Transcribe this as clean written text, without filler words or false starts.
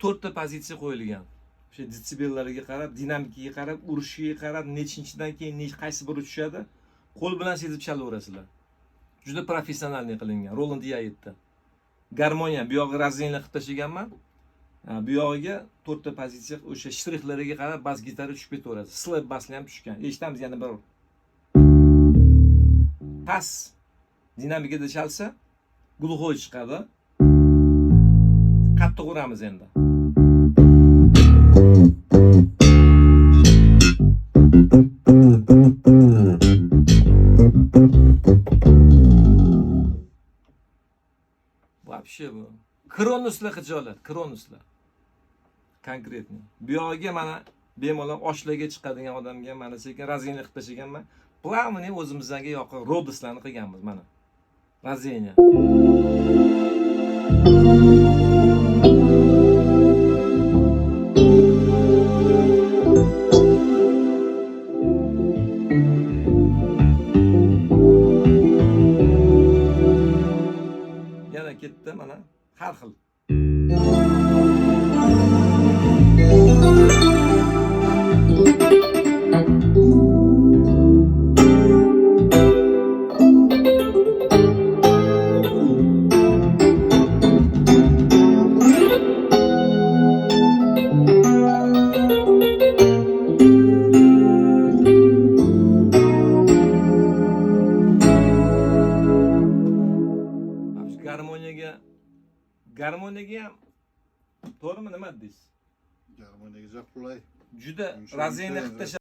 4 ta pozitsiya qo'yilgan. O'sha desibellariga qarab, dinamikaga qarab, urishiga qarab, nechinchidan keyin qaysi biri tushadi, qo'l bilan sezib chalaverasizlar. Juda professionalniy qilingan, Roland Yaitda. Garmoniya, bu yog'i razenli qilib tashlaganman. Bu yog'iga 4 ta pozitsiya o'sha shtrixlariga qarab bas gitara tushib ketaveradi. Slap baslar ham tushgan. Eshitamiz yana bir. Pas dinamikada chalsa, glukhoy chiqadi. Qattiq uramiz endi. Вообще bu. Kronuslar xijolat, kronuslar. Konkretni. Bu yog'iga mana bemalol oshlarga chiqadigan odamga mana sekin razenli qilib tashlaganman. Plavni o'zimizga yoqib Rodoslarni qilganmiz mana. Razenya. Yana ketdi mana har xil. Garmoniyaga ham to'g'rimi nima deysiz? Garmoniyaga qulay. Juda razenli qilib